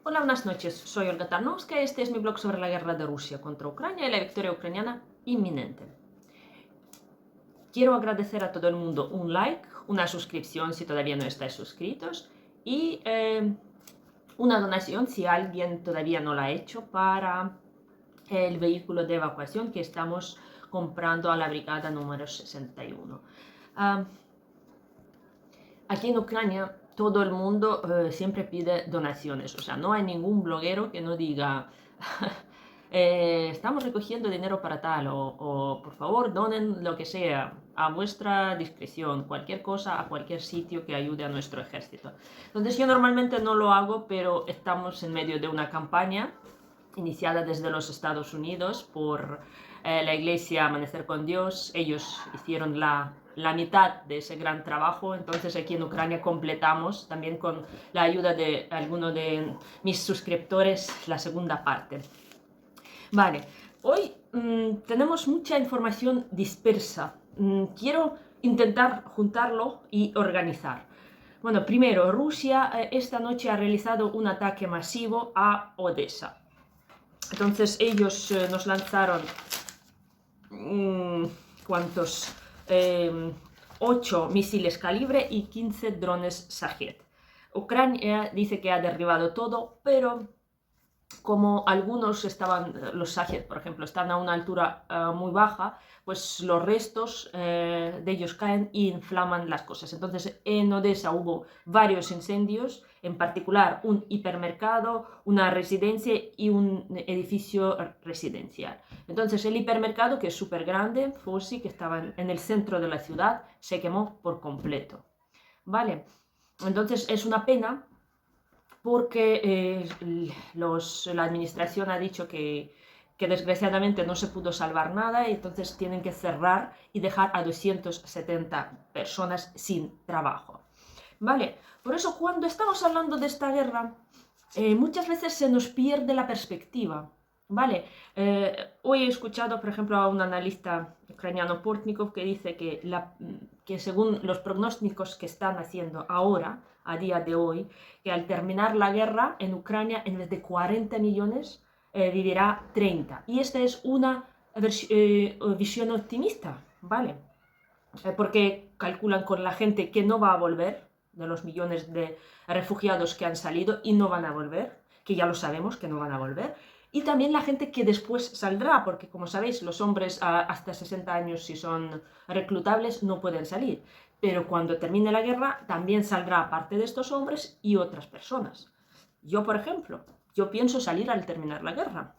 Hola, buenas noches. Soy Olga Tarnovska y este es mi blog sobre la guerra de Rusia contra Ucrania y la victoria ucraniana inminente. Quiero agradecer a todo el mundo un like, una suscripción si todavía no estáis suscritos y una donación si alguien todavía no la ha hecho para el vehículo de evacuación que estamos comprando a la brigada número 61. Aquí en Ucrania todo el mundo siempre pide donaciones, o sea, no hay ningún bloguero que no diga estamos recogiendo dinero para tal o por favor donen lo que sea a vuestra discreción, cualquier cosa a cualquier sitio que ayude a nuestro ejército. Entonces yo normalmente no lo hago, pero estamos en medio de una campaña iniciada desde los Estados Unidos por la iglesia Amanecer con Dios. Ellos hicieron la mitad de ese gran trabajo, entonces aquí en Ucrania completamos también con la ayuda de alguno de mis suscriptores la segunda parte. Vale, hoy tenemos mucha información dispersa. Quiero intentar juntarlo y organizar. Bueno, primero, Rusia esta noche ha realizado un ataque masivo a Odessa. Entonces ellos nos lanzaron, ¿cuántos? 8 misiles calibre y 15 drones Shahed. Ucrania dice que ha derribado todo, pero como algunos los Shahed, por ejemplo, están a una altura muy baja, pues los restos de ellos caen e inflaman las cosas. Entonces en Odessa hubo varios incendios, en particular un hipermercado, una residencia y un edificio residencial. Entonces el hipermercado, que es súper grande, Fossi, que estaba en el centro de la ciudad, se quemó por completo. ¿Vale? Entonces es una pena porque la administración ha dicho que desgraciadamente no se pudo salvar nada y entonces tienen que cerrar y dejar a 270 personas sin trabajo. ¿Vale? Por eso cuando estamos hablando de esta guerra, muchas veces se nos pierde la perspectiva. ¿Vale? Hoy he escuchado, por ejemplo, a un analista ucraniano, Portnikov, que dice que según los pronósticos que están haciendo ahora, a día de hoy, que al terminar la guerra en Ucrania, en vez de 40 millones, vivirá 30. Y esta es una visión optimista, ¿vale? Porque calculan con la gente que no va a volver, de los millones de refugiados que han salido y no van a volver, que ya lo sabemos que no van a volver, y también la gente que después saldrá, porque como sabéis, los hombres hasta 60 años, si son reclutables, no pueden salir. Pero cuando termine la guerra, también saldrá parte de estos hombres y otras personas. Yo, por ejemplo, yo pienso salir al terminar la guerra.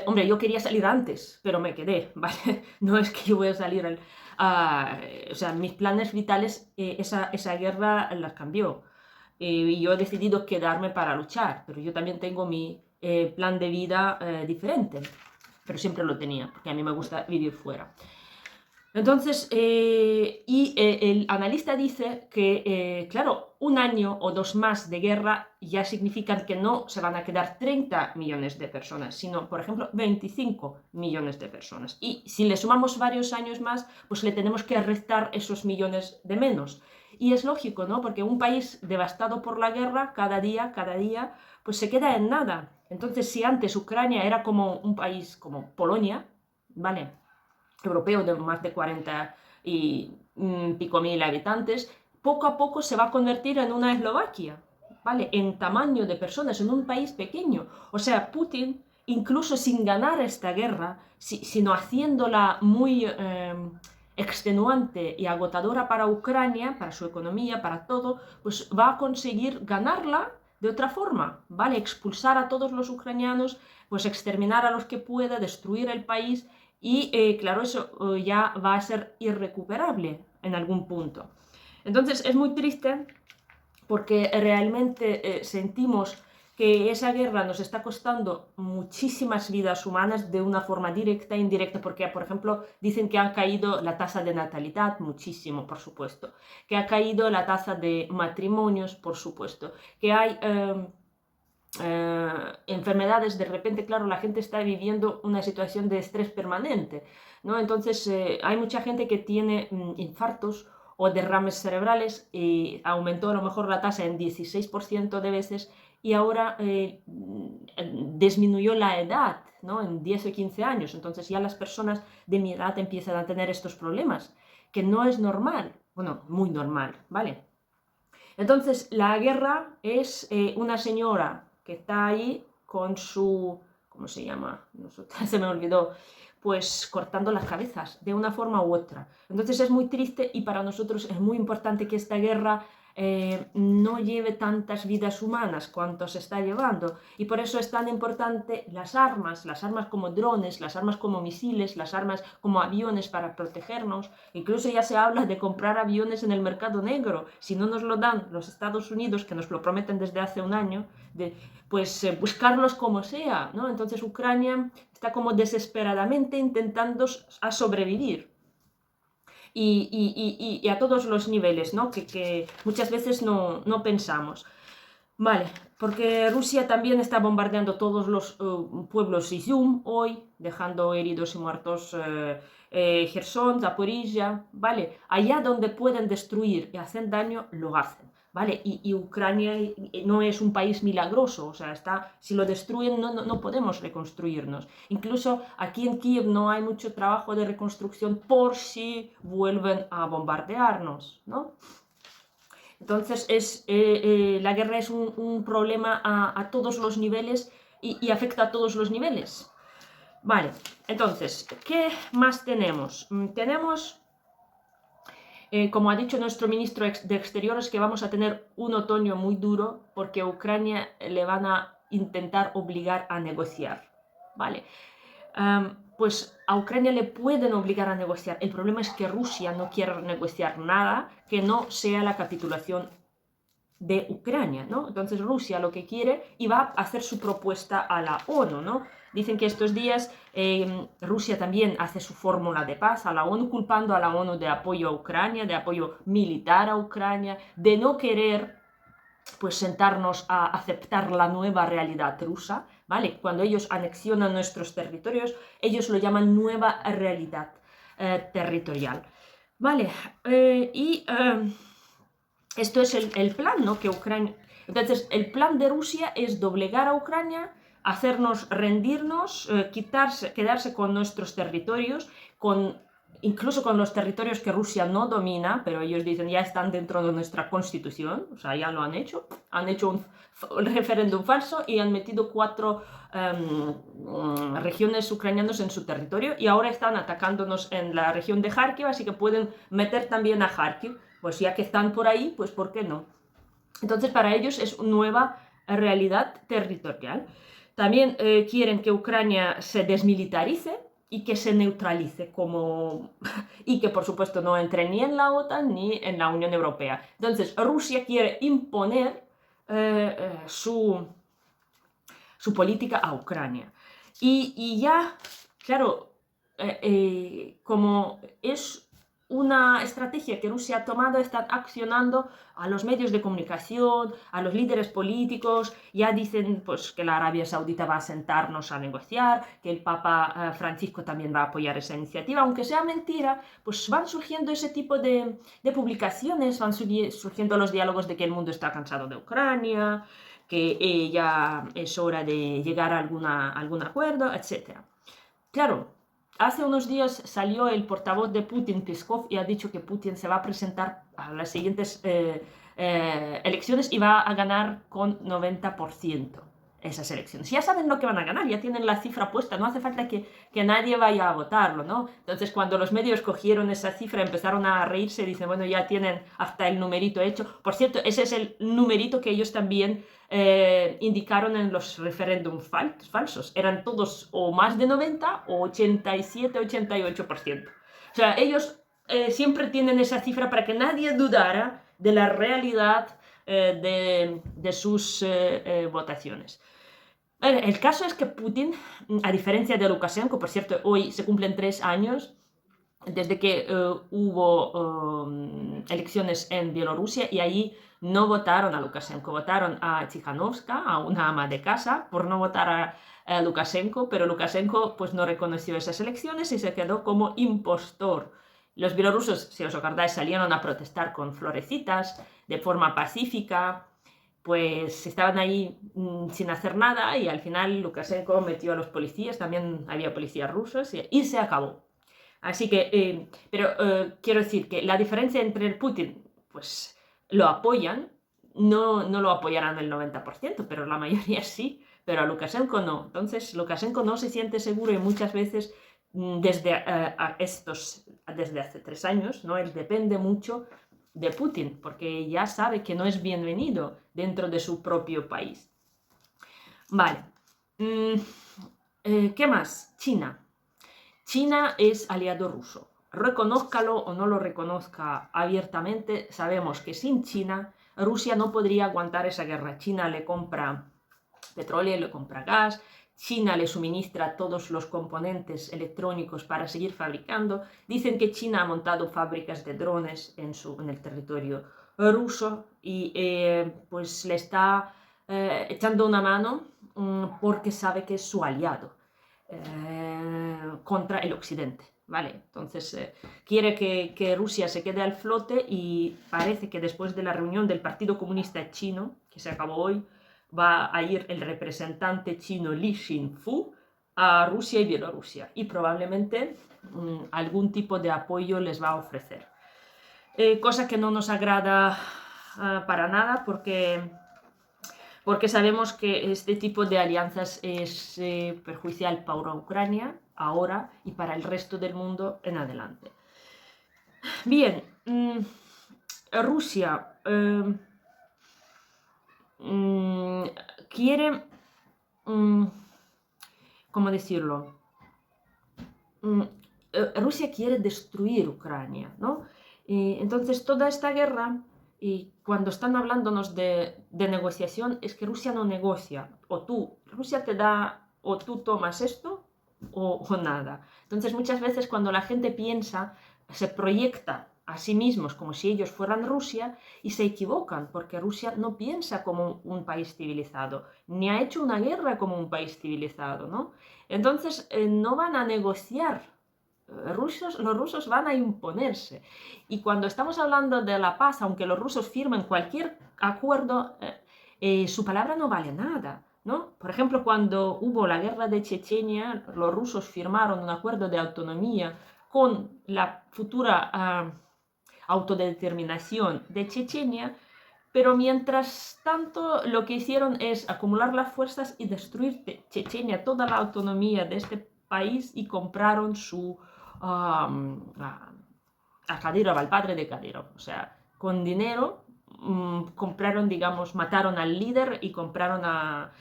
Hombre, yo quería salir antes, pero me quedé, ¿vale? No es que yo voy a salir o sea, mis planes vitales, esa guerra las cambió. Y yo he decidido quedarme para luchar, pero yo también tengo mi plan de vida diferente, pero siempre lo tenía, porque a mí me gusta vivir fuera. Entonces, el analista dice que, claro, un año o dos más de guerra ya significan que no se van a quedar 30 millones de personas, sino, por ejemplo, 25 millones de personas. Y si le sumamos varios años más, pues le tenemos que restar esos millones de menos. Y es lógico, ¿no? Porque un país devastado por la guerra, cada día, pues se queda en nada. Entonces, si antes Ucrania era como un país como Polonia, ¿vale?, europeo de más de 40 y pico mil habitantes, poco a poco se va a convertir en una Eslovaquia, ¿vale? En tamaño de personas, en un país pequeño. O sea, Putin, incluso sin ganar esta guerra, sino haciéndola muy extenuante y agotadora para Ucrania, para su economía, para todo, pues va a conseguir ganarla de otra forma, ¿vale? Expulsar a todos los ucranianos, pues exterminar a los que pueda, destruir el país y claro, eso ya va a ser irrecuperable en algún punto. Entonces es muy triste porque realmente sentimos que esa guerra nos está costando muchísimas vidas humanas de una forma directa e indirecta, porque, por ejemplo, dicen que ha caído la tasa de natalidad muchísimo, por supuesto, que ha caído la tasa de matrimonios, por supuesto, que hay enfermedades, de repente, claro, la gente está viviendo una situación de estrés permanente, ¿no? Entonces hay mucha gente que tiene infartos o derrames cerebrales y aumentó a lo mejor la tasa en 16% de veces y ahora disminuyó la edad, ¿no? En 10 o 15 años. Entonces ya las personas de mi edad empiezan a tener estos problemas, que no es normal, bueno, muy normal, ¿vale? Entonces la guerra es una señora que está ahí con su, ¿cómo se llama? Se me olvidó, pues cortando las cabezas de una forma u otra. Entonces es muy triste y para nosotros es muy importante que esta guerra no lleve tantas vidas humanas cuanto se está llevando, y por eso es tan importante las armas como drones, las armas como misiles, las armas como aviones para protegernos. Incluso ya se habla de comprar aviones en el mercado negro, si no nos lo dan los Estados Unidos, que nos lo prometen desde hace un año, pues buscarlos como sea, ¿no? Entonces Ucrania está como desesperadamente intentando a sobrevivir. Y a todos los niveles, ¿no? Que muchas veces no pensamos. Vale, porque Rusia también está bombardeando todos los pueblos Izium hoy, dejando heridos y muertos Gerson, Zaporizhia, ¿vale? Allá donde pueden destruir y hacen daño, lo hacen, ¿vale? Y Ucrania no es un país milagroso, o sea, si lo destruyen no podemos reconstruirnos. Incluso aquí en Kiev no hay mucho trabajo de reconstrucción por si vuelven a bombardearnos, ¿no? Entonces la guerra es un problema a todos los niveles y afecta a todos los niveles. Vale, entonces, ¿qué más tenemos? Tenemos, como ha dicho nuestro ministro de Exteriores, que vamos a tener un otoño muy duro porque a Ucrania le van a intentar obligar a negociar. Vale. Pues a Ucrania le pueden obligar a negociar. El problema es que Rusia no quiere negociar nada que no sea la capitulación de Ucrania, ¿no? Entonces Rusia lo que quiere y va a hacer su propuesta a la ONU, ¿no? Dicen que estos días Rusia también hace su fórmula de paz a la ONU, culpando a la ONU de apoyo a Ucrania, de apoyo militar a Ucrania, de no querer pues sentarnos a aceptar la nueva realidad rusa, ¿vale? Cuando ellos anexionan nuestros territorios, ellos lo llaman nueva realidad territorial, ¿vale? Esto es el plan, ¿no? Que Ucrania... Entonces, el plan de Rusia es doblegar a Ucrania, hacernos rendirnos, quedarse con nuestros territorios, incluso con los territorios que Rusia no domina, pero ellos dicen ya están dentro de nuestra constitución, o sea, ya lo han hecho un referéndum falso y han metido 4 regiones ucranianas en su territorio, y ahora están atacándonos en la región de Kharkiv, así que pueden meter también a Kharkiv, pues ya que están por ahí, pues ¿por qué no? Entonces para ellos es una nueva realidad territorial. También quieren que Ucrania se desmilitarice y que se neutralice y que por supuesto no entre ni en la OTAN ni en la Unión Europea. Entonces Rusia quiere imponer su política a Ucrania. Y ya, claro, como es una estrategia que Rusia ha tomado, están accionando a los medios de comunicación, a los líderes políticos, ya dicen pues, que la Arabia Saudita va a sentarnos a negociar, que el Papa Francisco también va a apoyar esa iniciativa, aunque sea mentira, pues van surgiendo ese tipo de publicaciones, van surgiendo los diálogos de que el mundo está cansado de Ucrania, que ya es hora de llegar a algún acuerdo, etc. Claro, hace unos días salió el portavoz de Putin, Peskov, y ha dicho que Putin se va a presentar a las siguientes elecciones y va a ganar con 90% esas elecciones. Ya saben lo que van a ganar, ya tienen la cifra puesta, no hace falta que nadie vaya a votarlo, ¿no? Entonces cuando los medios cogieron esa cifra empezaron a reírse, dicen, bueno, ya tienen hasta el numerito hecho. Por cierto, ese es el numerito que ellos también indicaron en los referéndums falsos. Eran todos o más de 90 o 87, 88%. O sea, ellos siempre tienen esa cifra para que nadie dudara de la realidad de sus votaciones. El caso es que Putin, a diferencia de Lukashenko, por cierto, hoy se cumplen 3 años desde que hubo elecciones en Bielorrusia, y allí no votaron a Lukashenko, votaron a Tsikhanovska, a una ama de casa, por no votar a Lukashenko, pero Lukashenko pues, no reconoció esas elecciones y se quedó como impostor. Los bielorrusos, si os acordáis, salieron a protestar con florecitas, de forma pacífica, pues estaban ahí sin hacer nada y al final Lukashenko metió a los policías, también había policías rusos y se acabó. Así que, quiero decir que la diferencia entre el Putin, pues lo apoyan, no lo apoyarán el 90%, pero la mayoría sí, pero a Lukashenko no. Entonces Lukashenko no se siente seguro y muchas veces desde hace 3 años, ¿no? Él depende mucho de Putin, porque ya sabe que no es bienvenido dentro de su propio país. Vale. ¿Qué más? China. China es aliado ruso. Reconózcalo o no lo reconozca abiertamente, sabemos que sin China Rusia no podría aguantar esa guerra. China le compra petróleo, le compra gas, China le suministra todos los componentes electrónicos para seguir fabricando. Dicen que China ha montado fábricas de drones en el territorio ruso y pues le está echando una mano porque sabe que es su aliado contra el occidente. ¿Vale? Entonces quiere que Rusia se quede al flote y parece que después de la reunión del Partido Comunista Chino, que se acabó hoy, va a ir el representante chino Li Xinfu a Rusia y Bielorrusia y probablemente algún tipo de apoyo les va a ofrecer. Cosa que no nos agrada para nada porque sabemos que este tipo de alianzas es perjudicial para Ucrania ahora y para el resto del mundo en adelante. Bien, Rusia quiere, ¿cómo decirlo? Rusia quiere destruir Ucrania, ¿no? Y entonces toda esta guerra, y cuando están hablándonos de negociación, es que Rusia no negocia, Rusia te da, o tú tomas esto, o nada. Entonces muchas veces cuando la gente piensa, se proyecta a sí mismos como si ellos fueran Rusia y se equivocan, porque Rusia no piensa como un país civilizado, ni ha hecho una guerra como un país civilizado, ¿no? Entonces no van a negociar. Los rusos van a imponerse. Y cuando estamos hablando de la paz, aunque los rusos firmen cualquier acuerdo, su palabra no vale nada, ¿no? Por ejemplo, cuando hubo la guerra de Chechenia, los rusos firmaron un acuerdo de autonomía con la futura autodeterminación de Chechenia, pero mientras tanto lo que hicieron es acumular las fuerzas y destruir Chechenia, toda la autonomía de este país, y compraron a Kadyrov, al padre de Kadyrov. O sea, con dinero compraron, digamos, mataron al líder y compraron a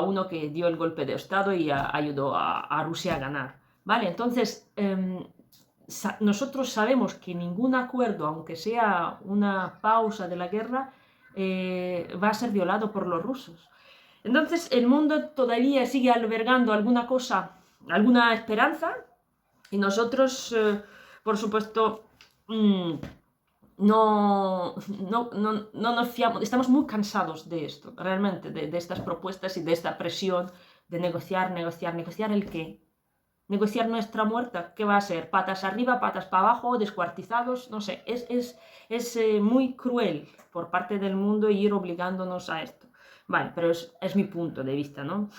uno que dio el golpe de estado y ayudó a Rusia a ganar. ¿Vale? Entonces, nosotros sabemos que ningún acuerdo, aunque sea una pausa de la guerra, va a ser violado por los rusos. Entonces el mundo todavía sigue albergando alguna cosa, alguna esperanza, y nosotros, por supuesto, no nos fiamos, estamos muy cansados de esto, realmente, de estas propuestas y de esta presión de negociar ¿el qué? Negociar nuestra muerte, ¿qué va a ser? ¿Patas arriba, patas para abajo, descuartizados? No sé, es muy cruel por parte del mundo ir obligándonos a esto. Vale, pero es mi punto de vista, ¿no?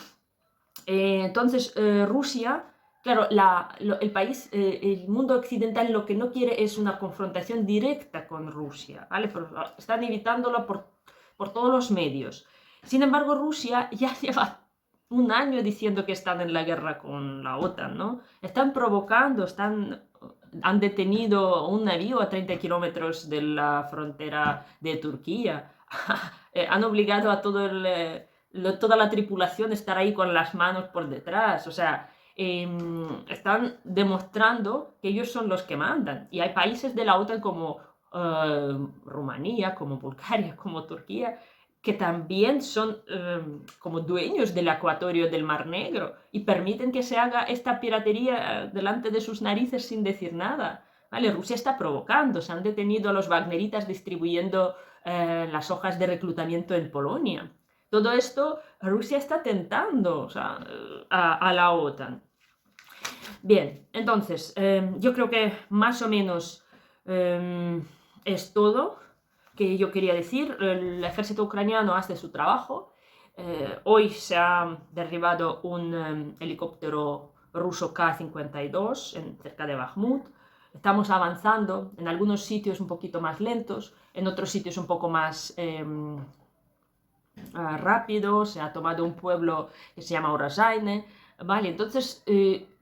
Entonces, Rusia, claro, el país, el mundo occidental lo que no quiere es una confrontación directa con Rusia, ¿vale? Pero están evitándolo por todos los medios. Sin embargo, Rusia ya lleva un año diciendo que están en la guerra con la OTAN, ¿no? Están provocando, han detenido un navío a 30 kilómetros de la frontera de Turquía. Han obligado a toda la tripulación a estar ahí con las manos por detrás. O sea, están demostrando que ellos son los que mandan. Y hay países de la OTAN como Rumanía, como Bulgaria, como Turquía, que también son como dueños del acuatorio del Mar Negro y permiten que se haga esta piratería delante de sus narices sin decir nada. ¿Vale? Rusia está provocando, se han detenido a los wagneritas distribuyendo las hojas de reclutamiento en Polonia. Todo esto, Rusia está tentando, o sea, a la OTAN. Bien, entonces, yo creo que más o menos es todo. que yo quería decir. El ejército ucraniano hace su trabajo. Hoy se ha derribado un helicóptero ruso K-52 cerca de Bakhmut. Estamos avanzando, en algunos sitios un poquito más lentos, en otros sitios un poco más rápido. Se ha tomado un pueblo que se llama Urazaine, ¿vale? Entonces,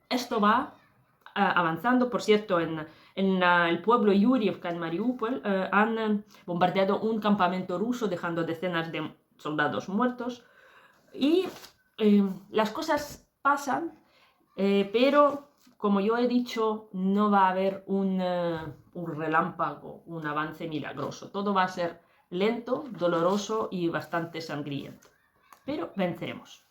esto va avanzando. Por cierto, en el pueblo Yurievka, en Mariupol, han bombardeado un campamento ruso, dejando decenas de soldados muertos. Y las cosas pasan, pero como yo he dicho, no va a haber un relámpago, un avance milagroso. Todo va a ser lento, doloroso y bastante sangriento. Pero venceremos.